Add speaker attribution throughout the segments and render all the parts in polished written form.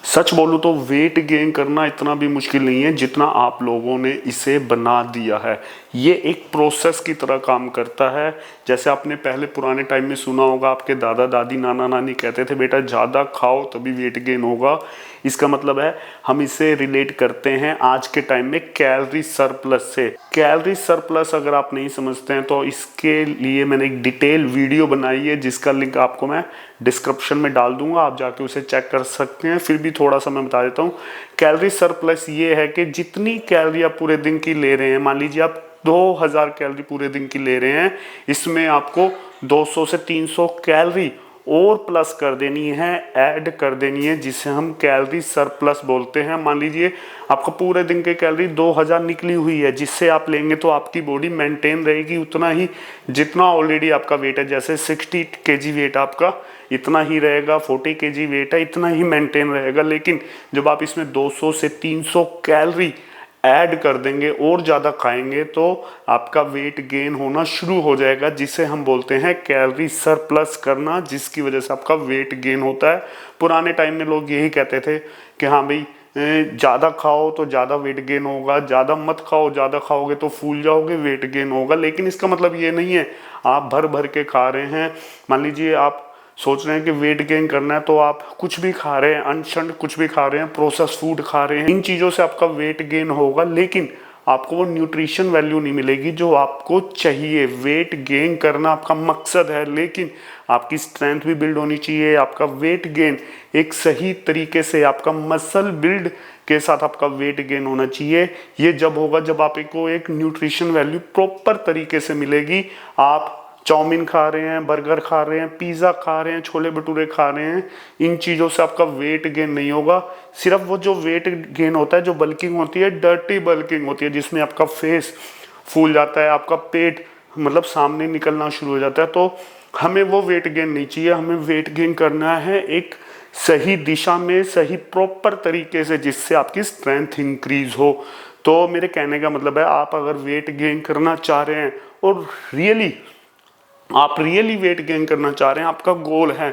Speaker 1: सच बोलूं तो weight gain करना इतना भी मुश्किल नहीं है जितना आप लोगों ने इसे बना दिया है। ये एक प्रोसेस की तरह काम करता है। जैसे आपने पहले पुराने टाइम में सुना होगा, आपके दादा दादी नाना नानी कहते थे बेटा ज़्यादा खाओ तभी वेट गेन होगा। इसका मतलब है हम इसे रिलेट करते हैं आज के टाइम में कैलोरी सरप्लस से। कैलोरी सरप्लस अगर आप नहीं समझते हैं तो इसके लिए मैंने एक डिटेल वीडियो बनाई है जिसका लिंक आपको मैं डिस्क्रिप्शन में डाल दूंगा, आप जाके उसे चेक कर सकते हैं। फिर भी थोड़ा सा मैं बता देता हूँ। कैलोरी सरप्लस ये है कि जितनी कैलोरी आप पूरे दिन की ले रहे हैं, मान लीजिए आप 2000 कैलोरी पूरे दिन की ले रहे हैं, इसमें आपको 200 से 300 कैलोरी और प्लस कर देनी है, ऐड कर देनी है, जिसे हम कैलोरी सरप्लस बोलते हैं। मान लीजिए आपका पूरे दिन की कैलोरी 2000 निकली हुई है, जिससे आप लेंगे तो आपकी बॉडी मेंटेन रहेगी उतना ही जितना ऑलरेडी आपका वेट है। जैसे 60 kg वेट आपका इतना ही रहेगा, 40 kg वेट है इतना ही मेंटेन रहेगा। लेकिन जब आप इसमें 200 से 300 कैलोरी ऐड कर देंगे और ज़्यादा खाएंगे तो आपका वेट गेन होना शुरू हो जाएगा, जिसे हम बोलते हैं कैलोरी सरप्लस करना, जिसकी वजह से आपका वेट गेन होता है। पुराने टाइम में लोग यही कहते थे कि हाँ भाई ज़्यादा खाओ तो ज़्यादा वेट गेन होगा, ज़्यादा मत खाओ, ज़्यादा खाओगे तो फूल जाओगे, वेट गेन होगा। लेकिन इसका मतलब ये नहीं है आप भर भर के खा रहे हैं। मान लीजिए आप सोच रहे हैं कि वेट गेन करना है तो आप कुछ भी खा रहे हैं, अनशंट कुछ भी खा रहे हैं, प्रोसेस फूड खा रहे हैं, इन चीज़ों से आपका वेट गेन होगा, लेकिन आपको वो न्यूट्रिशन वैल्यू नहीं मिलेगी जो आपको चाहिए। वेट गेन करना आपका मकसद है, लेकिन आपकी स्ट्रेंथ भी बिल्ड होनी चाहिए। आपका वेट गेन एक सही तरीके से, आपका मसल बिल्ड के साथ आपका वेट गेन होना चाहिए। ये जब होगा जब आपको एक न्यूट्रिशन वैल्यू प्रॉपर तरीके से मिलेगी। आप चाउमीन खा रहे हैं, बर्गर खा रहे हैं, पिज़्ज़ा खा रहे हैं, छोले भटूरे खा रहे हैं, इन चीज़ों से आपका वेट गेन नहीं होगा। सिर्फ वो जो वेट गेन होता है, जो बल्किंग होती है, डर्टी बल्किंग होती है, जिसमें आपका फेस फूल जाता है, आपका पेट मतलब सामने निकलना शुरू हो जाता है, तो हमें वो वेट गेन नहीं चाहिए। हमें वेट गेन करना है एक सही दिशा में, सही प्रॉपर तरीके से, जिससे आपकी स्ट्रेंथ इंक्रीज हो। तो मेरे कहने का मतलब है, आप अगर वेट गेन करना चाह रहे हैं और आप रियली वेट गेन करना चाह रहे हैं, आपका गोल है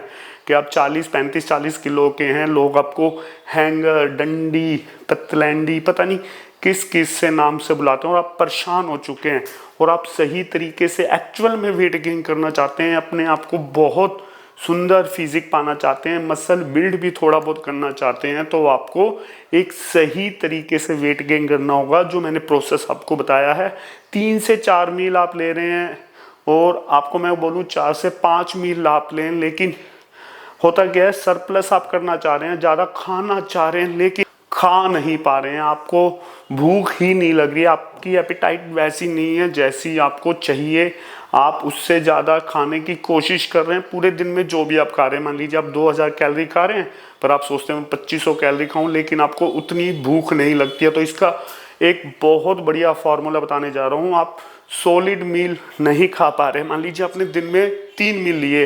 Speaker 1: कि आप 40 किलो के हैं, लोग आपको हैंगर, डंडी, पतलैंडी, पता नहीं किस किस से नाम से बुलाते हैं, और आप परेशान हो चुके हैं और आप सही तरीके से एक्चुअल में वेट गेन करना चाहते हैं, अपने आप को बहुत सुंदर फिजिक पाना चाहते हैं, मसल बिल्ड भी थोड़ा बहुत करना चाहते हैं, तो आपको एक सही तरीके से वेट गेन करना होगा। जो मैंने प्रोसेस आपको बताया है, 3 से 4 मील आप ले रहे हैं, और आपको मैं बोलूँ 4 से 5 मील आप लें, लेकिन होता क्या है, सरप्लस आप करना चाह रहे हैं, ज़्यादा खाना चाह रहे हैं, लेकिन खा नहीं पा रहे हैं, आपको भूख ही नहीं लग रही है, आपकी एपेटाइट वैसी नहीं है जैसी आपको चाहिए, आप उससे ज़्यादा खाने की कोशिश कर रहे हैं। पूरे दिन में जो भी आप खा रहे हैं, मान लीजिए आप 2000 कैलोरी खा रहे हैं, पर आप सोचते हैं 2500 कैलोरी खाऊं, लेकिन आपको उतनी भूख नहीं लगती है। तो इसका एक बहुत बढ़िया फार्मूला बताने जा रहा हूँ। आप सॉलिड मील नहीं खा पा रहे, मान लीजिए आपने दिन में 3 मील लिए,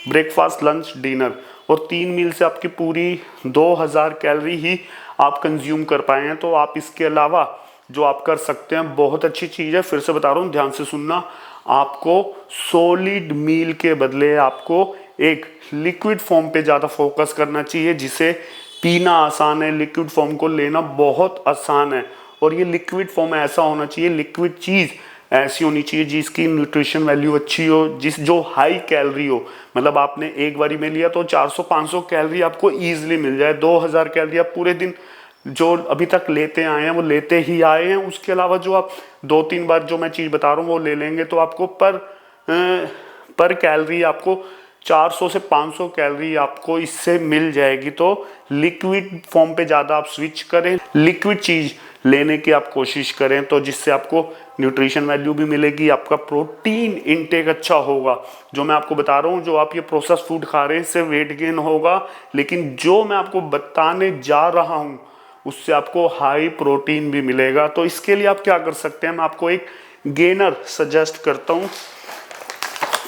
Speaker 1: ब्रेकफास्ट, लंच, डिनर, और 3 मील से आपकी पूरी 2000 कैलोरी ही आप कंज्यूम कर पाए हैं, तो आप इसके अलावा जो आप कर सकते हैं, बहुत अच्छी चीज़ है। फिर से बता रहा हूँ, ध्यान से सुनना। आपको सॉलिड मील के बदले आपको एक लिक्विड फॉर्म पे ज़्यादा फोकस करना चाहिए, जिसे पीना आसान है, लिक्विड फॉर्म को लेना बहुत आसान है। और ये लिक्विड फॉर्म ऐसा होना चाहिए, लिक्विड चीज़ ऐसी होनी चाहिए जिसकी न्यूट्रिशन वैल्यू अच्छी हो, जो हाई कैलोरी हो। मतलब आपने एक बारी में लिया तो 400-500 कैलोरी आपको ईजिली मिल जाए। 2000 कैलोरी आप पूरे दिन जो अभी तक लेते आए हैं वो लेते ही आए हैं। उसके अलावा जो आप 2-3 बार जो मैं चीज़ बता रहा हूँ वो ले लेंगे तो आपको पर कैलोरी आपको 400 से 500 कैलोरी आपको इससे मिल जाएगी। तो लिक्विड फॉर्म पे ज़्यादा आप स्विच करें, लिक्विड चीज़ लेने की आप कोशिश करें, तो जिससे आपको न्यूट्रिशन वैल्यू भी मिलेगी, आपका प्रोटीन इनटेक अच्छा होगा। जो मैं आपको बता रहा हूँ, जो आप ये प्रोसेस फूड खा रहे हैं इससे वेट गेन होगा, लेकिन जो मैं आपको बताने जा रहा हूँ उससे आपको हाई प्रोटीन भी मिलेगा। तो इसके लिए आप क्या कर सकते हैं, मैं आपको एक गेनर सजेस्ट करता हूँ,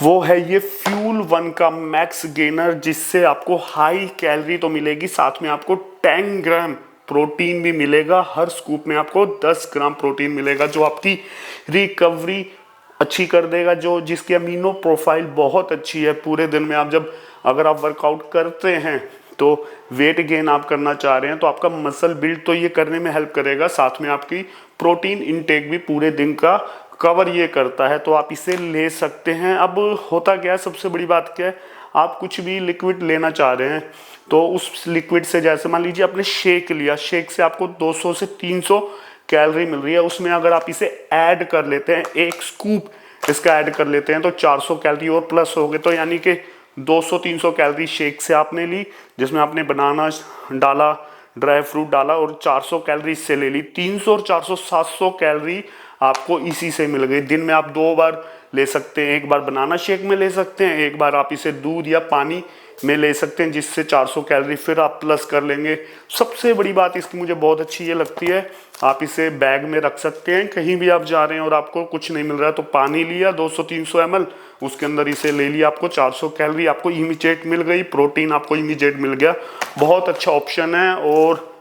Speaker 1: वो है ये फ्यूल वन का मैक्स गेनर, जिससे आपको हाई कैलोरी तो मिलेगी, साथ में आपको 10 ग्राम प्रोटीन भी मिलेगा। हर स्कूप में आपको 10 ग्राम प्रोटीन मिलेगा, जो आपकी रिकवरी अच्छी कर देगा, जिसकी अमीनो प्रोफाइल बहुत अच्छी है। पूरे दिन में आप अगर आप वर्कआउट करते हैं तो वेट गेन आप करना चाह रहे हैं तो आपका मसल बिल्ड तो ये करने में हेल्प करेगा, साथ में आपकी प्रोटीन इनटेक भी पूरे दिन का कवर ये करता है, तो आप इसे ले सकते हैं। अब होता क्या है, सबसे बड़ी बात क्या है, आप कुछ भी लिक्विड लेना चाह रहे हैं तो उस लिक्विड से, जैसे मान लीजिए आपने शेक लिया, शेक से आपको 200 से 300 कैलोरी मिल रही है, उसमें अगर आप इसे ऐड कर लेते हैं, एक स्कूप इसका ऐड कर लेते हैं तो 400 कैलोरी और प्लस हो गए। तो यानी कि 200-300 कैलोरी शेक से आपने ली, जिसमें आपने बनाना डाला, ड्राई फ्रूट डाला, और 400 कैलोरी इससे ले ली। 300 और 400 700 कैलोरी आपको इसी से मिल गई। दिन में आप 2 बार ले सकते हैं, एक बार बनाना शेक में ले सकते हैं, एक बार आप इसे दूध या पानी में ले सकते हैं, जिससे 400 कैलोरी फिर आप प्लस कर लेंगे। सबसे बड़ी बात इसकी मुझे बहुत अच्छी ये लगती है, आप इसे बैग में रख सकते हैं, कहीं भी आप जा रहे हैं और आपको कुछ नहीं मिल रहा है तो पानी लिया 200-300 ml, उसके अंदर इसे ले लिया, आपको 400 कैलोरी आपको इमीडिएट मिल गई, प्रोटीन आपको इमीडिएट मिल गया। बहुत अच्छा ऑप्शन है और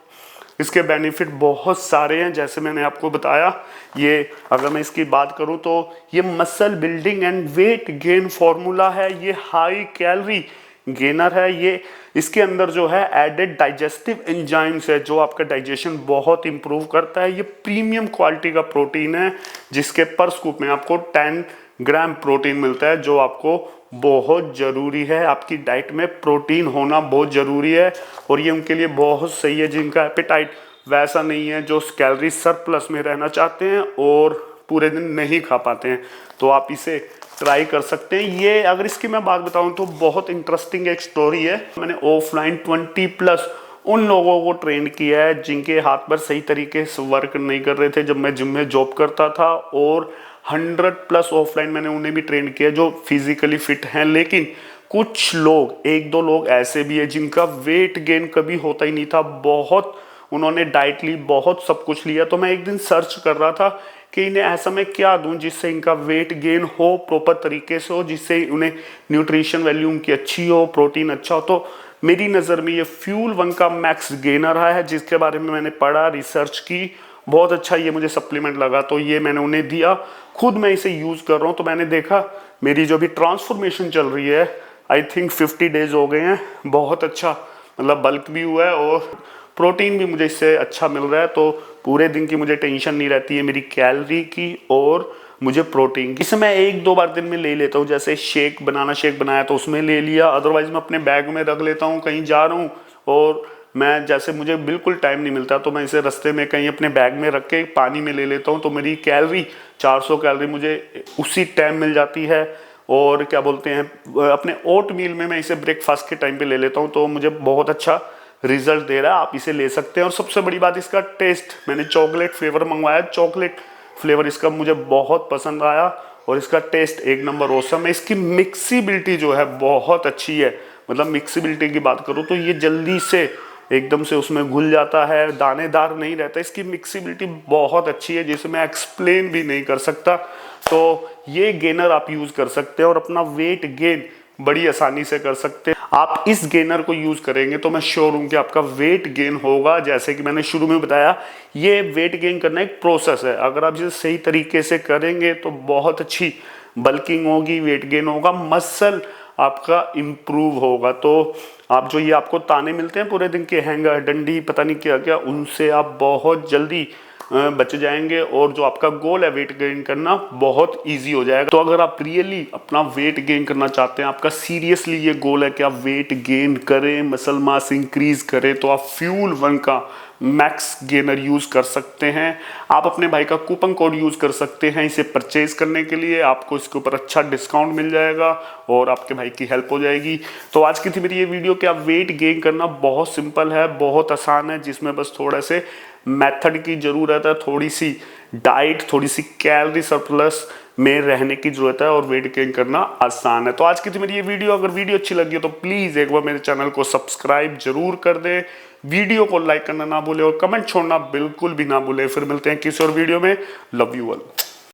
Speaker 1: इसके बेनिफिट बहुत सारे हैं, जैसे मैंने आपको बताया। ये अगर मैं इसकी बात करूं तो ये muscle building and weight gain formula है, ये हाई कैलोरी गेनर है। ये इसके अंदर जो है एडेड डाइजेस्टिव एंजाइम्स है जो आपका डाइजेशन बहुत इंप्रूव करता है। ये प्रीमियम क्वालिटी का प्रोटीन है जिसके पर स्कूप में आपको 10 ग्राम प्रोटीन मिलता है, जो आपको बहुत ज़रूरी है। आपकी डाइट में प्रोटीन होना बहुत ज़रूरी है और ये उनके लिए बहुत सही है जिनका एपेटाइट वैसा नहीं है, जो कैलोरी सरप्लस में रहना चाहते हैं और पूरे दिन नहीं खा पाते हैं, तो आप इसे ट्राई कर सकते हैं। ये अगर इसकी मैं बात बताऊं तो बहुत इंटरेस्टिंग एक स्टोरी है। मैंने ऑफलाइन 20+ उन लोगों को ट्रेन किया है जिनके हाथ पर सही तरीके से वर्क नहीं कर रहे थे जब मैं जिम में जॉब करता था, और 100+ ऑफलाइन मैंने उन्हें भी ट्रेन किया जो फिजिकली फिट हैं। लेकिन कुछ लोग, 1-2 लोग ऐसे भी है जिनका वेट गेन कभी होता ही नहीं था, बहुत उन्होंने डाइट ली, बहुत सब कुछ लिया। तो मैं एक दिन सर्च कर रहा था कि इन्हें ऐसा मैं क्या दूं जिससे इनका वेट गेन हो, प्रॉपर तरीके से हो, जिससे उन्हें न्यूट्रिशन वैल्यू उनकी अच्छी हो, प्रोटीन अच्छा हो। तो मेरी नज़र में ये फ्यूल 1 का मैक्स गेनर है, जिसके बारे में मैंने पढ़ा, रिसर्च की, बहुत अच्छा ये मुझे सप्लीमेंट लगा, तो ये मैंने उन्हें दिया। खुद मैं इसे यूज़ कर रहा हूँ तो मैंने देखा मेरी जो भी ट्रांसफॉर्मेशन चल रही है, आई थिंक 50 डेज हो गए हैं, बहुत अच्छा, मतलब बल्क भी हुआ है और प्रोटीन भी मुझे इससे अच्छा मिल रहा है। तो पूरे दिन की मुझे टेंशन नहीं रहती है मेरी कैलोरी की और मुझे प्रोटीन की। इसे मैं 1-2 बार दिन में ले लेता हूँ, जैसे शेक, बनाना शेक बनाया तो उसमें ले लिया, अदरवाइज मैं अपने बैग में रख लेता हूँ, कहीं जा रहा हूँ और मैं, जैसे मुझे बिल्कुल टाइम नहीं मिलता तो मैं इसे रास्ते में कहीं अपने बैग में रख के पानी में ले लेता हूँ, तो मेरी कैलोरी 400 कैलोरी मुझे उसी टाइम मिल जाती है। और क्या बोलते हैं, अपने ओट मील में मैं इसे ब्रेकफास्ट के टाइम पे ले लेता हूँ, तो मुझे बहुत अच्छा रिजल्ट दे रहा है। आप इसे ले सकते हैं। और सबसे बड़ी बात इसका टेस्ट, मैंने चॉकलेट फ्लेवर मंगवाया, चॉकलेट फ्लेवर इसका मुझे बहुत पसंद आया और इसका टेस्ट एक नंबर ऑसम है। इसकी मिक्सिबिलिटी जो है बहुत अच्छी है, मतलब मिक्सिबिलिटी की बात करूँ तो ये जल्दी से एकदम से उसमें घुल जाता है, दानेदार नहीं रहता। इसकी मिक्सिबिलिटी बहुत अच्छी है जिसे मैं एक्सप्लेन भी नहीं कर सकता। तो ये गेनर आप यूज़ कर सकते हैं और अपना वेट गेन बड़ी आसानी से कर सकते हैं। आप इस गेनर को यूज़ करेंगे तो मैं श्योर हूँ कि आपका वेट गेन होगा। जैसे कि मैंने शुरू में बताया, ये वेट गेन करना एक प्रोसेस है, अगर आप इसे सही तरीके से करेंगे तो बहुत अच्छी बल्किंग होगी, वेट गेन होगा, मसल आपका इम्प्रूव होगा। तो आप जो ये आपको ताने मिलते हैं पूरे दिन के, हैंगर, डंडी, पता नहीं क्या क्या, उनसे आप बहुत जल्दी बच जाएंगे और जो आपका गोल है वेट गेन करना, बहुत इजी हो जाएगा। तो अगर आप रियली अपना वेट गेन करना चाहते हैं, आपका सीरियसली ये गोल है कि आप वेट गेन करें, मसल मास इंक्रीज करें, तो आप फ्यूल 1 का मैक्स गेनर यूज कर सकते हैं। आप अपने भाई का कूपन कोड यूज कर सकते हैं इसे परचेज करने के लिए, आपको इसके ऊपर अच्छा डिस्काउंट मिल जाएगा और आपके भाई की हेल्प हो जाएगी। तो आज की थी मेरी ये वीडियो कि आप वेट गेन करना बहुत सिंपल है, बहुत आसान है, जिसमें बस थोड़ा से मेथड की ज़रूरत है, थोड़ी सी डाइट, थोड़ी सी कैलोरी सरप्लस में रहने की ज़रूरत है और वेट गेन करना आसान है। तो आज की थी मेरी ये वीडियो। अगर वीडियो अच्छी लगी हो तो प्लीज़ एक बार मेरे चैनल को सब्सक्राइब जरूर कर दें, वीडियो को लाइक करना ना भूलें और कमेंट छोड़ना बिल्कुल भी ना भूलें। फिर मिलते हैं किसी और वीडियो में। Love you all.